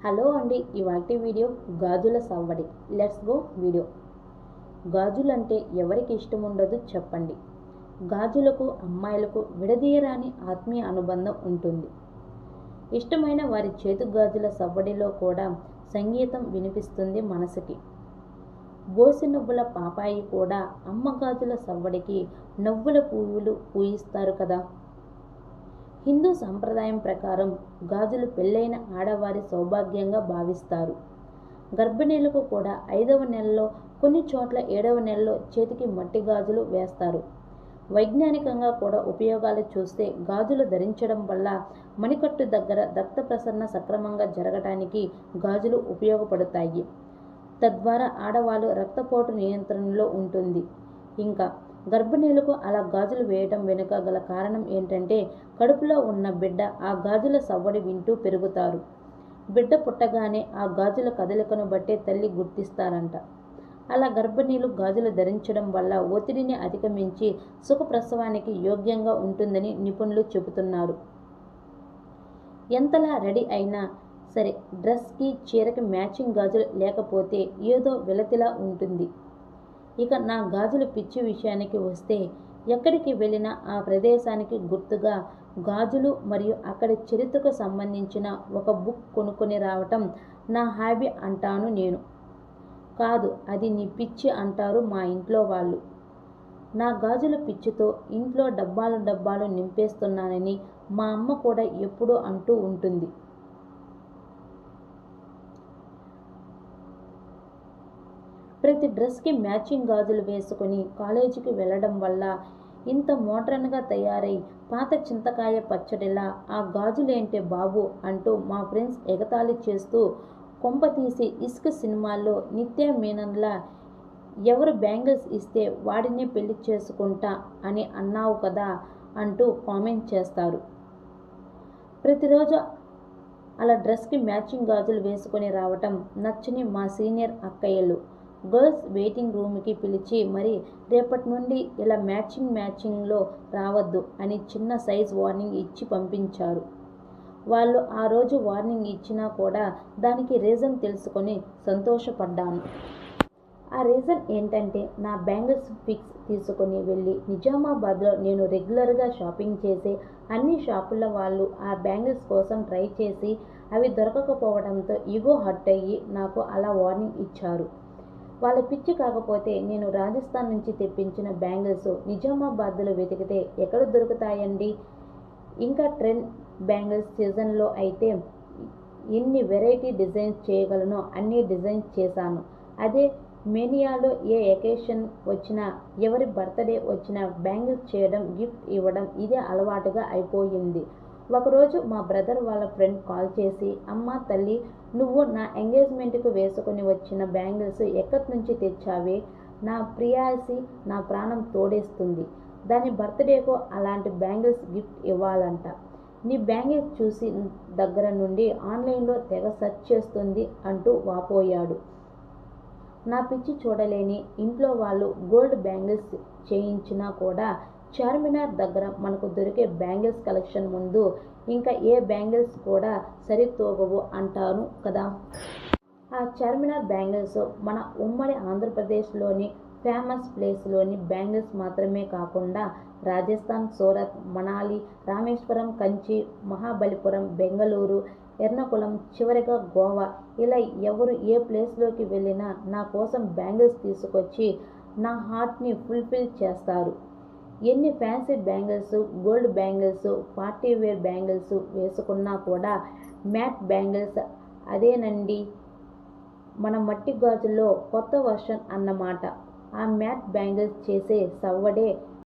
Hello అండి, ఇవాల్టి video గాజుల సవ్వడి. Let's go video. గాజులంటే ఎవరికి ఇష్టం ఉండదు చెప్పండి. గాజులకు అమ్మాయిలకు విడదీయరాని ఆత్మీయ అనుబంధం ఉంటుంది. ఇష్టమైన వారి చేతు గాజుల సవ్వడిలో కూడా సంగీతం వినిపిస్తుంది మనసుకి. బోసి నవ్వుల పాపాయి కూడా అమ్మ గాజుల సవ్వడికి నవ్వుల పువ్వులు పూయిస్తారు కదా. హిందూ సంప్రదాయం ప్రకారం గాజులు పెళ్ళైన ఆడవారి సౌభాగ్యంగా భావిస్తారు. గర్భిణీలకు కూడా 5వ నెలలో, కొన్ని చోట్ల 7వ నెలలో చేతికి మట్టి గాజులు వేస్తారు. వైజ్ఞానికంగా కూడా ఉపయోగాలు చూస్తే గాజులు ధరించడం వల్ల మణికట్టు దగ్గర రక్త ప్రసరణ సక్రమంగా జరగటానికి గాజులు ఉపయోగపడతాయి. తద్వారా ఆడవాళ్ళు రక్తపోటు నియంత్రణలో ఉంటుంది. ఇంకా గర్భిణీలకు అలా గాజులు వేయటం వెనుక గల కారణం ఏంటంటే, కడుపులో ఉన్న బిడ్డ ఆ గాజుల సవ్వడి వింటూ పెరుగుతారు. బిడ్డ పుట్టగానే ఆ గాజుల కదలికను బట్టే తల్లి గుర్తిస్తారంట. అలా గర్భిణీలు గాజులు ధరించడం వల్ల ఒత్తిడిని అధిగమించి సుఖప్రసవానికి యోగ్యంగా ఉంటుందని నిపుణులు చెబుతున్నారు. ఎంతలా రెడీ అయినా సరే డ్రెస్కి చీరకి మ్యాచింగ్ గాజులు లేకపోతే ఏదో వెలతిలా ఉంటుంది. ఇక నా గాజుల పిచ్చి విషయానికి వస్తే, ఎక్కడికి వెళ్ళినా ఆ ప్రదేశానికి గుర్తుగా గాజులు మరియు అక్కడి చరిత్రకు సంబంధించిన ఒక బుక్ కొనుక్కొని రావటం నా హాబీ అంటాను నేను. కాదు, అది నీ పిచ్చి అంటారు మా ఇంట్లో వాళ్ళు. నా గాజుల పిచ్చితో ఇంట్లో డబ్బాలు డబ్బాలు నింపేస్తున్నానని మా అమ్మ కూడా ఎప్పుడూ అంటూ ఉంటుంది. ప్రతి డ్రెస్కి మ్యాచింగ్ గాజులు వేసుకొని కాలేజీకి వెళ్ళడం వల్ల ఇంత మోడ్రన్గా తయారై పాత చింతకాయ పచ్చడిలా ఆ గాజులేంటే బాబు అంటూ మా ఫ్రెండ్స్ ఎగతాళి చేస్తూ, కొంపతీసి ఇష్క్ సినిమాల్లో నిత్య మీనన్లా ఎవరు బ్యాంగిల్స్ ఇస్తే వాడినే పెళ్లి చేసుకుంటా అని అన్నావు కదా అంటూ కామెంట్ చేస్తారు. ప్రతిరోజు అలా డ్రెస్కి మ్యాచింగ్ గాజులు వేసుకొని రావటం నచ్చని మా సీనియర్ అక్కయ్యలు గర్ల్స్ వెయిటింగ్ రూమ్కి పిలిచి మరి రేపటి నుండి ఇలా మ్యాచింగ్లో రావద్దు అని చిన్న సైజ్ వార్నింగ్ ఇచ్చి పంపించారు. వాళ్ళు ఆ రోజు వార్నింగ్ ఇచ్చినా కూడా దానికి రీజన్ తెలుసుకొని సంతోషపడ్డాను. ఆ రీజన్ ఏంటంటే, నా బ్యాంగిల్స్ పిక్స్ తీసుకొని వెళ్ళి నిజామాబాద్లో నేను రెగ్యులర్గా షాపింగ్ చేసే అన్ని షాపుల వాళ్ళు ఆ బ్యాంగిల్స్ కోసం ట్రై చేసి అవి దొరకకపోవడంతో ఈగో హర్ట్ అయ్యి నాకు అలా వార్నింగ్ ఇచ్చారు. వాళ్ళ పిచ్చి కాకపోతే నేను రాజస్థాన్ నుంచి తెప్పించిన బ్యాంగిల్స్ నిజామాబాద్లో వెతికితే ఎక్కడ దొరుకుతాయండి. ఇంకా ట్రెండ్ బ్యాంగిల్స్ సీజన్లో అయితే ఎన్ని వెరైటీ డిజైన్స్ చేయగలనో అన్ని డిజైన్స్ చేశాను. అదే మేనియాలో ఏ ఎకేషన్ వచ్చినా, ఎవరి బర్త్డే వచ్చినా బ్యాంగిల్స్ చేయడం, గిఫ్ట్ ఇవ్వడం ఇదే అలవాటుగా అయిపోయింది. ఒకరోజు మా బ్రదర్ వాళ్ళ ఫ్రెండ్ కాల్ చేసి, అమ్మ తల్లి, నువ్వు నా ఎంగేజ్మెంట్కి వేసుకొని వచ్చిన బ్యాంగిల్స్ ఎక్కడి నుంచి తెచ్చావే? నా ప్రియాసి నా ప్రాణం తోడేస్తుంది. దాని బర్త్డేకు అలాంటి బ్యాంగిల్స్ గిఫ్ట్ ఇవ్వాలంట. నీ బ్యాంగిల్స్ చూసి దగ్గర నుండి ఆన్లైన్లో తెగ సెర్చ్ చేస్తుంది అంటూ వాపోయాడు. నా పిచ్చి చూడలేని ఇంట్లో వాళ్ళు గోల్డ్ బ్యాంగిల్స్ చేయించినా కూడా చార్మినార్ దగ్గర మనకు దొరికే బ్యాంగిల్స్ కలెక్షన్ ముందు ఇంకా ఏ బ్యాంగిల్స్ కూడా సరితూగవు అంటాను కదా. ఆ చార్మినార్ బ్యాంగిల్స్ మన ఉమ్మడి ఆంధ్రప్రదేశ్లోని ఫేమస్ ప్లేస్లోని బ్యాంగిల్స్ మాత్రమే కాకుండా రాజస్థాన్, సూరత్, మనాలి, రామేశ్వరం, కంచి, మహాబలిపురం, బెంగళూరు, ఎర్నాకుళం, చివరిగా గోవా, ఇలా ఎవరు ఏ ప్లేస్లోకి వెళ్ళినా నా కోసం బ్యాంగిల్స్ తీసుకొచ్చి నా హార్ట్ని ఫుల్ఫిల్ చేస్తారు. ఎన్ని fancy bangles, gold bangles, party wear bangles వేసుకున్నా కూడా మ్యాట్ బ్యాంగిల్స్ అదేనండి మన మట్టి గాజుల్లో కొత్త వర్షన్ అన్నమాట. ఆ మ్యాట్ బ్యాంగిల్స్ చేసే సవ్వడే